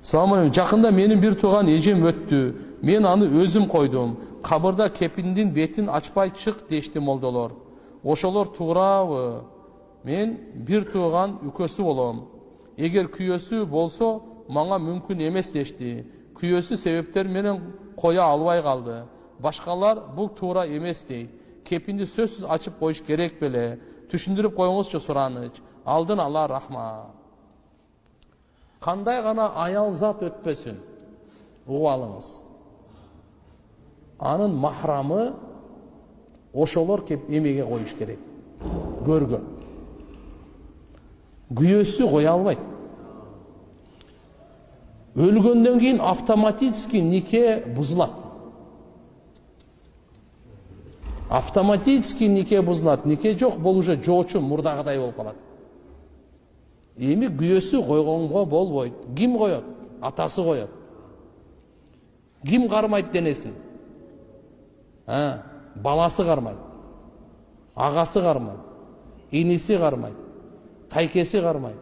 Салам алейкум. Жакында менин бир тууган эжем өттү. Мен аны өзүм койдум. Кабырда кепиндин бетин ачпай чык дешти молдолор. Ошолор туурабы? Мен бир тууган үкөсү болом. Эгер күйөөсү болсо, мага мүмкүн эмес дешти. Күйөөсү себептер менен коя албай калды. Башкалар бул туура эмес дейт. Кепинди сөзсүз ачып коюш керек беле? Түшүндүрүп коюңузчу сураныч. Алдын ала рахмат. Кандай гана аял зат өтпөсүн, угуп алыңыз. Анын махрамы ошолор кеп эмеге коюш керек. Көргө. Күйөөсү кое албайт. Өлгөндөн кийин автоматически нике бузулат. Автоматически нике бузулат. Нике жок, бул уже жоочу мурдагыдай болуп калат. Эми күйөөсү койгонго болбойт. Ким коет? Атасы коет. Ким кармайт денесин? Баласы кармайт. Агасы кармайт. Иниси кармайт. Тайкеси кармайт.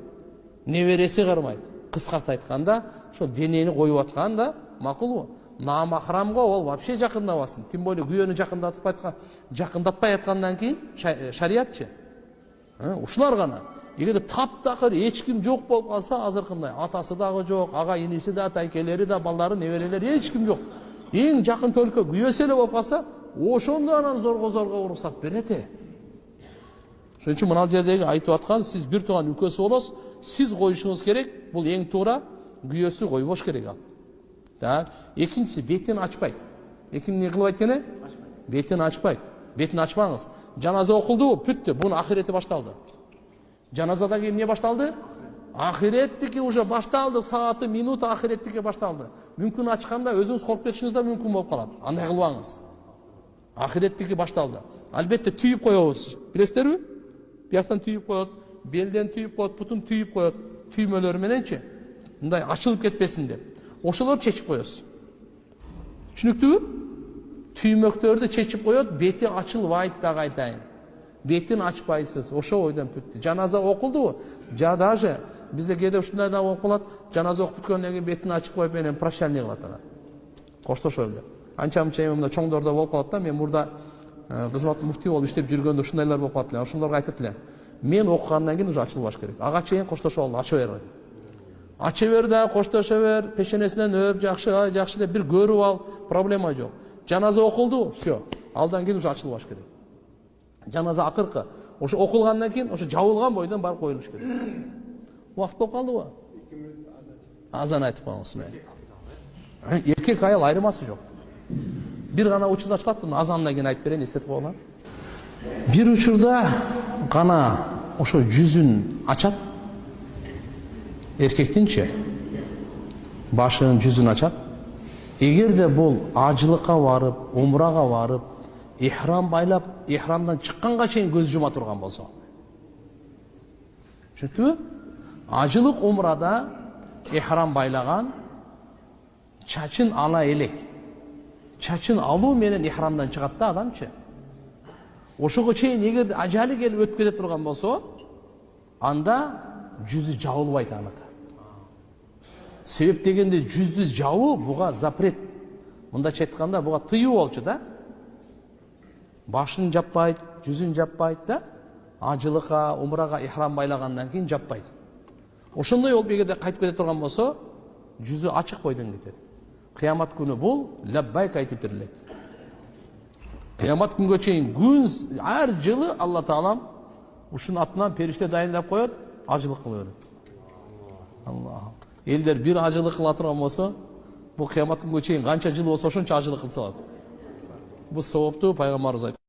Небереси кармайт. Кыскасы айтканда, ошо денени коюп атканда, макулбу? Намахрамго ол вообще жакындабасын. Тим более күйөөнү жакындатпай аткандан кийин шариятчы. Ушулар гана. Эгерде таптакыр эч ким жок болуп калса, азыркындай атасы дагы жок, ага иниси да, тайкелери да, балдары, неберелери эч ким жок. Эң жакын төлкө күйөөсү эле болуп калса, ошондо анан зорго уруксат берет. Ошон үчүн мына жердеги айтып аткан, сиз бир тууган үкөсү болосуз, сиз коюшуңуз керек, бул эң туура, күйөөсү койбош керек ал. Так, экинчиси бетин ачпайт. Экин эмне кылбайт экен? Бетин ачпайт. Бетин ачпаңыз. Жаназа окулдубу? Бүттү. Бунун ахирети башталды. Жаназадан кийин эмне башталды? Ахиреттики уже башталды, сааты, минуты ахиреттики башталды. Мүмкүн ачканда өзүңүз коркуп кетишиңиз да мүмкүн болуп калат. Андай кылбаңыз. Ахиреттики башталды. Албетте түйүп коебуз. Билесиздерби? Бияктан түйүп коет, белден түйүп коет, бутун түйүп коет. Түймөлөр мененчи мындай ачылып кетпесин деп. Ошолор чечип коесуз. Түшүнүктүүбү? Түймөктөрдү чечип коет, бети ачылбайт дагы айтайын. Бетин ачпайсыз, ошо ойдон бүттү. Жаназа окулдубу? Даже бизде кээде ушундай да болуп калат. Жаназа окуп бүткөндөн кийин бетин ачып коюп менен прощание кылат анан. Коштошо эле. Анча-мынча эмне чоңдордо болуп калат да, мен мурда кызмат муфти болуп иштеп жүргөндө ушундайлар болуп калат эле. Ошолорго айтат элем. Мен окугандан кийин уже ачылбаш керек. Ага чейин коштошо алды, ача бер. Ача бер да, коштошо бер, пешенесинен өп, жакшы деп бир көрүп ал, проблема жок. Жаназа окулду, всё. Алдан кийин уже ачылбаш керек. Жаназа акыркы. Ошо окулгандан кийин ошо жабылган бойдон барып коюлуш керек. Убакыт болуп калдыбы? 2 мүнөт азан айтып коюңуз мен. Эркек аял айырмасы жок. Бир гана учурда ачылат, азандан кийин айтып берейин, эстетип коелу. Бир учурда гана ошо жүзүн ачат. Эркектинчи башынын жүзүн ачат. Эгерде бул ажылыкка барып, умрага барып, ихрам байлап, ихрамдан чыкканга чейин көз жума турган болсо. Түшүнүктүбү? Ажылык умрада ихрам байлаган, чачын ала элек. Чачын алуу менен ихрамдан чыгат да адамчы. Ошого чейин эгерде ажалы келип өтүп кете турган болсо, анда жүзү жабылбайт аныкы. Себеп дегенде жүздү жабуу буга запрет. Мындача айтканда буга тыюу болчу да. Башын жаппайт, жүзүн жаппайт да. Ажылыкка, умрага ихрам байлагандан кийин жаппайт. Ошондой болуп эгерде кайтып кете турган болсо, жүзү ачык бойдон кетет. Кыямат күнү бул лаббайк айтып тирилет. Кыямат күнгө чейин күн ар жылы Алла Таалам ушунун атынан периште дайындап коет, ажылык кыла берет. Аллах. Элдер бир ажылык кыла турган болсо, бул кыямат күнгө чейин канча жыл болсо ошончо ажылык кылса алат. Бул соопту пайгамбарыбыз айтты.